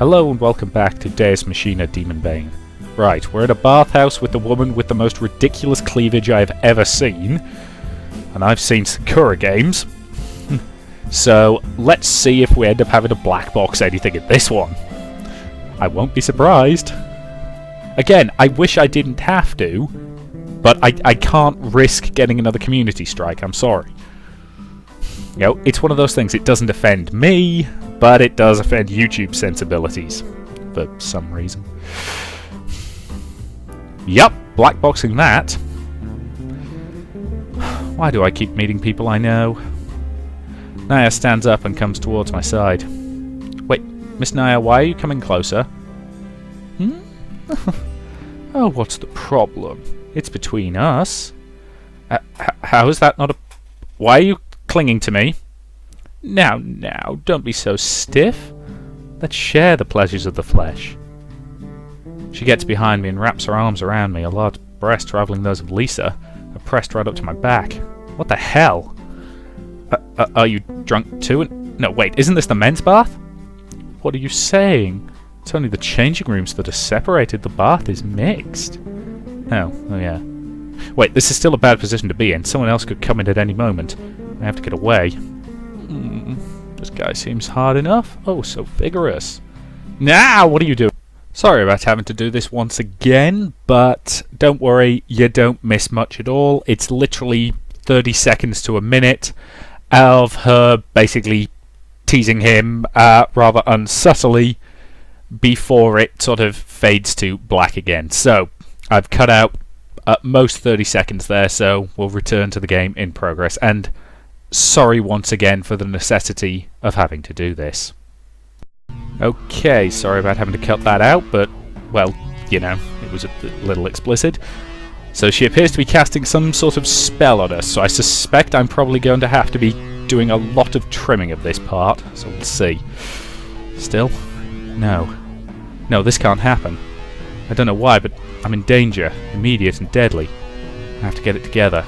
Hello and welcome back to Deus Machina Demonbane. Right, we're in a bathhouse with the woman with the most ridiculous cleavage I have ever seen. And I've seen Sakura games. So, let's see if we end up having to black box anything in this one. I won't be surprised. Again, I wish I didn't have to, but I can't risk getting another community strike, I'm sorry. You know, it's one of those things, it doesn't offend me, but it does offend YouTube sensibilities, for some reason. Yup, blackboxing that. Why do I keep meeting people I know? Naya stands up and comes towards my side. Wait, Miss Naya, why are you coming closer? Hmm? Oh, what's the problem? It's between us. How is that not a... Why are you clinging to me? Now, don't be so stiff. Let's share the pleasures of the flesh. She gets behind me and wraps her arms around me, a large breast rivaling those of Lisa, are pressed right up to my back. What the hell? Are you drunk too? No, wait, isn't this the men's bath? What are you saying? It's only the changing rooms that are separated. The bath is mixed. Oh yeah. Wait, this is still a bad position to be in. Someone else could come in at any moment. I have to get away. This guy seems hard enough. Oh, so vigorous. Now, what are you doing? Sorry about having to do this once again, but don't worry, you don't miss much at all. It's literally 30 seconds to a minute of her basically teasing him rather unsubtly before it sort of fades to black again. So, I've cut out at most 30 seconds there, so we'll return to the game in progress. And sorry once again for the necessity of having to do this. Okay, sorry about having to cut that out, but, well, you know, it was a little explicit. So she appears to be casting some sort of spell on us, so I suspect I'm probably going to have to be doing a lot of trimming of this part, so we'll see. Still? No. No, this can't happen. I don't know why, but I'm in danger, immediate and deadly. I have to get it together.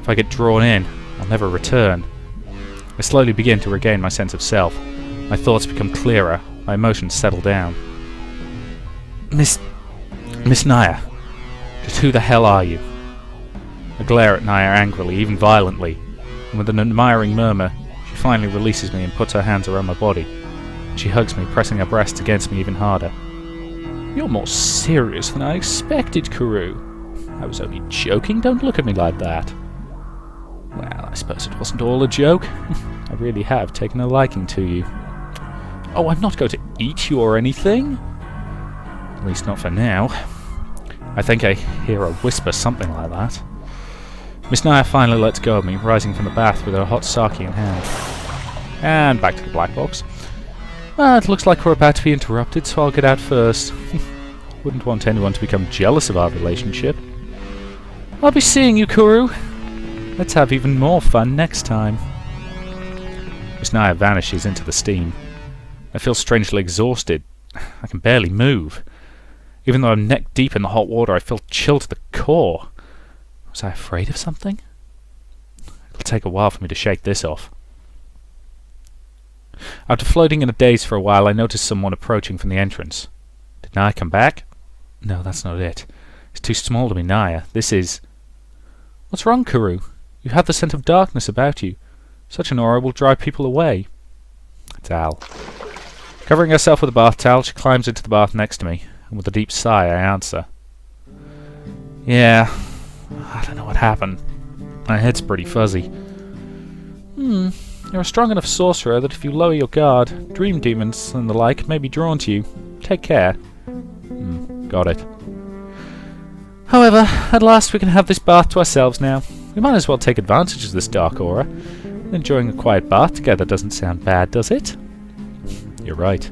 If I get drawn in, I'll never return. I slowly begin to regain my sense of self. My thoughts become clearer, my emotions settle down. Miss Naya, just who the hell are you? I glare at Naya angrily, even violently, and with an admiring murmur, she finally releases me and puts her hands around my body. She hugs me, pressing her breasts against me even harder. You're more serious than I expected, Kuru. I was only joking, don't look at me like that. Well, I suppose it wasn't all a joke. I really have taken a liking to you. Oh, I'm not going to eat you or anything. At least not for now. I think I hear her whisper something like that. Miss Naya finally lets go of me, rising from the bath with her hot sake in hand. And back to the black box. Well, it looks like we're about to be interrupted, so I'll get out first. Wouldn't want anyone to become jealous of our relationship. I'll be seeing you, Kuru. Let's have even more fun next time. Miss Naya vanishes into the steam. I feel strangely exhausted. I can barely move. Even though I'm neck deep in the hot water, I feel chilled to the core. Was I afraid of something? It'll take a while for me to shake this off. After floating in a daze for a while, I noticed someone approaching from the entrance. Did Naya come back? No, that's not it. It's too small to be Naya. This is... What's wrong, Kuru? You have the scent of darkness about you. Such an aura will drive people away. It's Al. Covering herself with a bath towel, she climbs into the bath next to me, and with a deep sigh, I answer. Yeah, I don't know what happened. My head's pretty fuzzy. You're a strong enough sorcerer that if you lower your guard, dream demons and the like may be drawn to you. Take care. Got it. However, at last we can have this bath to ourselves now. We might as well take advantage of this dark aura. Enjoying a quiet bath together doesn't sound bad, does it? You're right.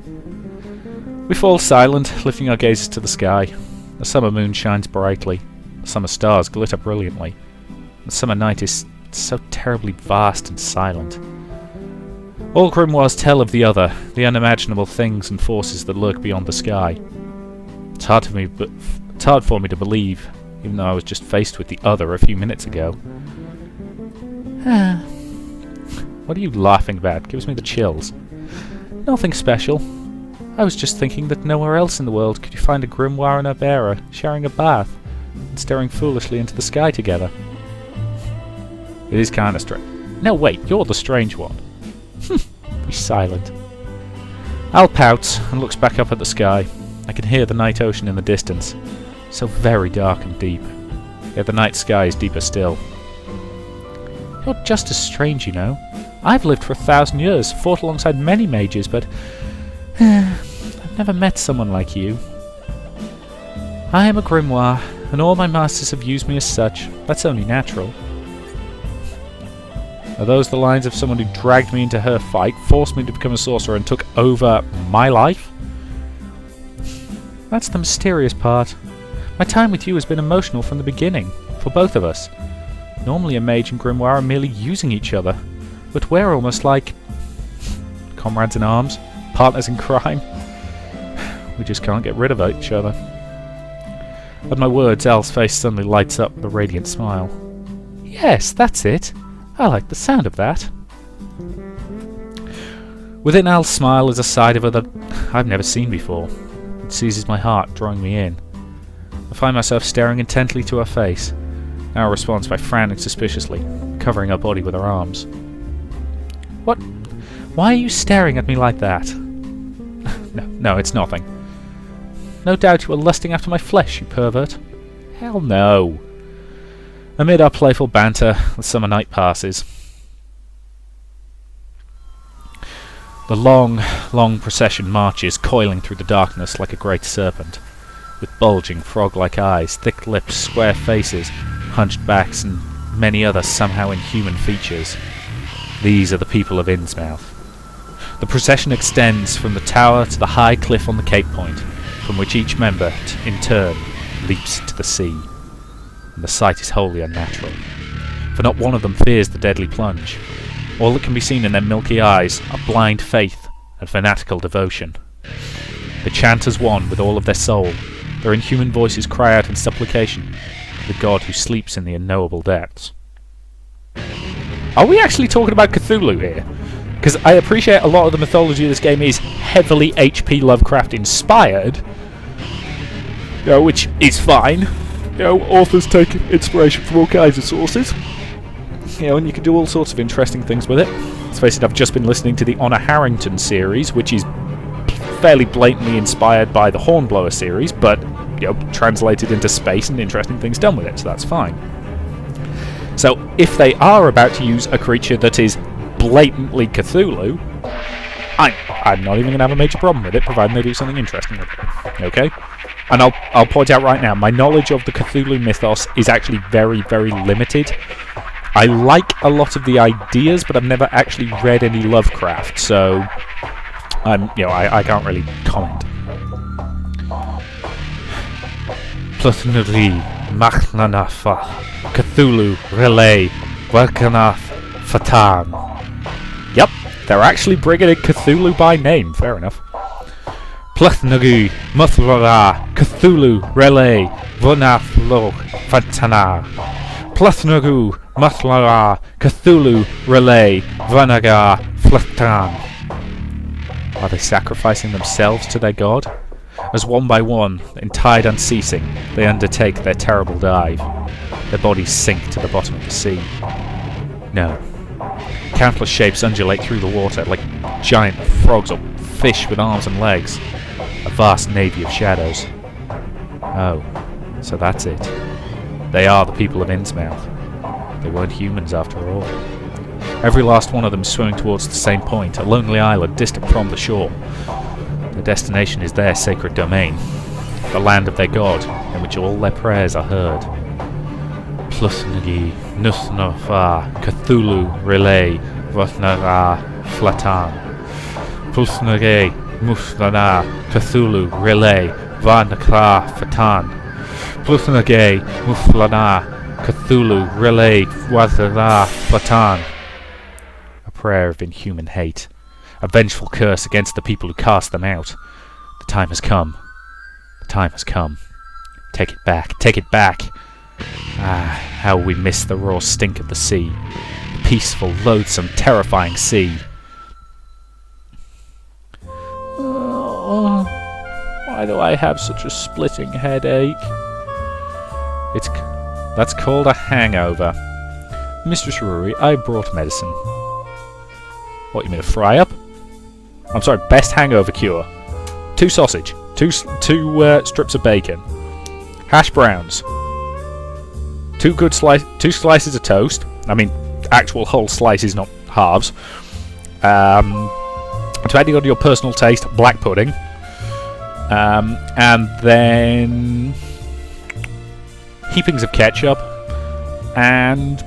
We fall silent, lifting our gazes to the sky. The summer moon shines brightly. The summer stars glitter brilliantly. The summer night is so terribly vast and silent. All grimoires tell of the other, the unimaginable things and forces that lurk beyond the sky. It's hard for me to believe, even though I was just faced with the other a few minutes ago. What are you laughing about? Gives me the chills. Nothing special. I was just thinking that nowhere else in the world could you find a grimoire and a bearer sharing a bath and staring foolishly into the sky together. It is kind of strange. No, wait, you're the strange one. Be silent. Al pouts and looks back up at the sky. I can hear the night ocean in the distance, so very dark and deep. Yet the night sky is deeper still. You're just as strange, you know. I've lived for 1,000 years, fought alongside many mages, but I've never met someone like you. I am a grimoire, and all my masters have used me as such. That's only natural. Are those the lines of someone who dragged me into her fight, forced me to become a sorcerer, and took over my life? That's the mysterious part. My time with you has been emotional from the beginning, for both of us. Normally a mage and grimoire are merely using each other, but we're almost like comrades in arms, partners in crime. We just can't get rid of each other. At my words, Al's face suddenly lights up with a radiant smile. Yes, that's it. I like the sound of that. Within Al's smile is a side of her that I've never seen before. It seizes my heart, drawing me in. I find myself staring intently to her face. Al responds by frowning suspiciously, covering her body with her arms. What? Why are you staring at me like that? No, it's nothing. No doubt you are lusting after my flesh, you pervert. Hell no. Amid our playful banter, the summer night passes. The long, long procession marches, coiling through the darkness like a great serpent, with bulging frog-like eyes, thick lips, square faces, hunched backs, and many other somehow inhuman features. These are the people of Innsmouth. The procession extends from the tower to the high cliff on the Cape Point, from which each member, in turn, leaps into the sea. And the sight is wholly unnatural, for not one of them fears the deadly plunge. All that can be seen in their milky eyes are blind faith and fanatical devotion. They chant as one with all of their soul. Their inhuman voices cry out in supplication to the god who sleeps in the unknowable depths. Are we actually talking about Cthulhu here? Because I appreciate a lot of the mythology of this game is heavily H.P. Lovecraft inspired, which is fine. Authors take inspiration from all kinds of sources. And you can do all sorts of interesting things with it. Let's face it, I've just been listening to the Honor Harrington series, which is fairly blatantly inspired by the Hornblower series, but translated into space and interesting things done with it, so that's fine. So if they are about to use a creature that is blatantly Cthulhu, I'm not even going to have a major problem with it, providing they do something interesting with it. Okay? And I'll point out right now, my knowledge of the Cthulhu mythos is actually very, very limited. I like a lot of the ideas, but I've never actually read any Lovecraft, so I can't really comment. Pluthnuri Machnanafa Cthulhu Relay Welkanath Fatan. Yep, they're actually bringing in Cthulhu by name, fair enough. Pluthnuri Muthlara Cthulhu Relay Vunathlo Fatana. Pluthnuru Muthlara Cthulhu Relay Vunaga Flatan. Are they sacrificing themselves to their god? As one by one, in tide unceasing, they undertake their terrible dive. Their bodies sink to the bottom of the sea. No. Countless shapes undulate through the water like giant frogs or fish with arms and legs. A vast navy of shadows. Oh, so that's it. They are the people of Innsmouth. They weren't humans after all. Every last one of them swimming towards the same point, a lonely island distant from the shore. Their destination is their sacred domain, the land of their god, in which all their prayers are heard. Pluthnagi Nuthnafa Cthulhu Relay Vothnara Flatan. Pluthnagi Muthnana Cthulhu Relay Vanakra Fatan. Pluthnagi Muthlana Cthulhu Relay Vazara Flatan. A prayer of inhuman hate. A vengeful curse against the people who cast them out. The time has come. The time has come. Take it back. Take it back. Ah, how we miss the raw stink of the sea. The peaceful, loathsome, terrifying sea. Why do I have such a splitting headache? That's called a hangover. Mr. Shiruri, I brought medicine. What, you mean a fry-up? I'm sorry, best hangover cure. 2 sausage. 2 strips of bacon. Hash browns. 2 slices of toast. I mean, actual whole slices, not halves. Depending on your personal taste, black pudding. And then heapings of ketchup. And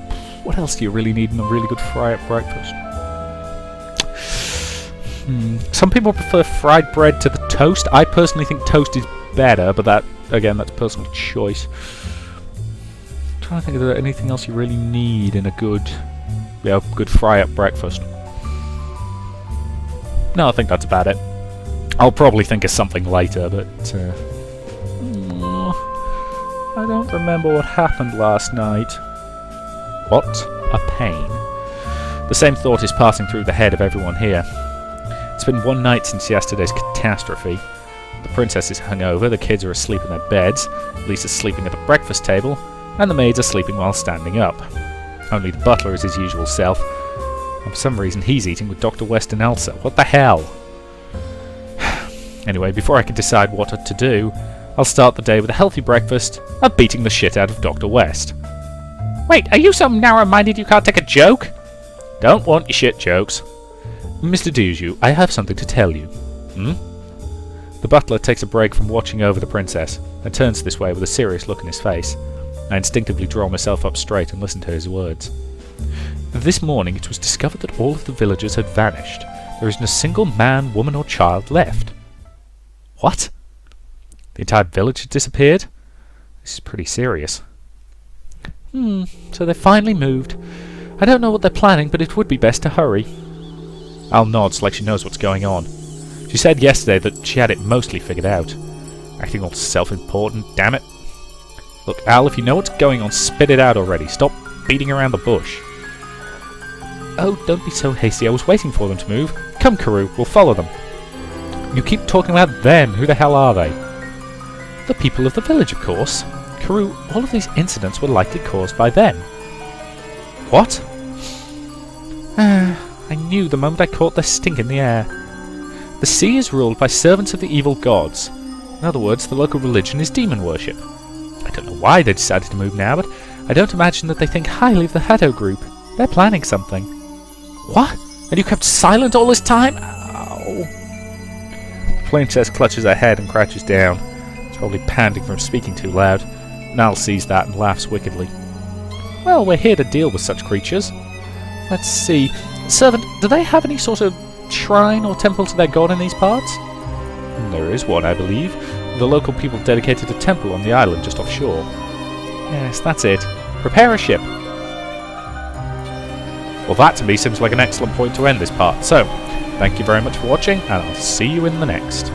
what else do you really need in a really good fry-up breakfast? Some people prefer fried bread to the toast. I personally think toast is better, but that, again, that's personal choice. I'm trying to think of anything else you really need in a good fry-up breakfast. No, I think that's about it. I'll probably think of something later, but I don't remember what happened last night. What a pain. The same thought is passing through the head of everyone here. It's been 1 night since yesterday's catastrophe. The princess is hungover, the kids are asleep in their beds, Lisa's sleeping at the breakfast table, and the maids are sleeping while standing up. Only the butler is his usual self, and for some reason he's eating with Dr. West and Elsa. What the hell? Anyway, before I can decide what to do, I'll start the day with a healthy breakfast of beating the shit out of Dr. West. Wait, are you so narrow-minded you can't take a joke? Don't want your shit jokes. Mr. Deju, I have something to tell you. The butler takes a break from watching over the princess and turns this way with a serious look in his face. I instinctively draw myself up straight and listen to his words. This morning it was discovered that all of the villagers had vanished. There isn't a single man, woman or child left. What? The entire village had disappeared? This is pretty serious. So they finally moved. I don't know what they're planning, but it would be best to hurry. Al nods like she knows what's going on. She said yesterday that she had it mostly figured out. Acting all self-important, damn it. Look, Al, if you know what's going on, spit it out already. Stop beating around the bush. Oh, don't be so hasty. I was waiting for them to move. Come, Karoo, we'll follow them. You keep talking about them. Who the hell are they? The people of the village, of course. Karoo, all of these incidents were likely caused by them. What? I knew the moment I caught their stink in the air. The sea is ruled by servants of the evil gods. In other words, the local religion is demon worship. I don't know why they decided to move now, but I don't imagine that they think highly of the Hatto group. They're planning something. What? And you kept silent all this time? Ow. The princess clutches her head and crouches down. She's probably panting from speaking too loud. Nal sees that and laughs wickedly. Well, we're here to deal with such creatures. Let's see. Servant, do they have any sort of shrine or temple to their god in these parts? There is one, I believe. The local people dedicated a temple on the island just offshore. Yes, that's it. Prepare a ship. Well, that to me seems like an excellent point to end this part. So, thank you very much for watching, and I'll see you in the next.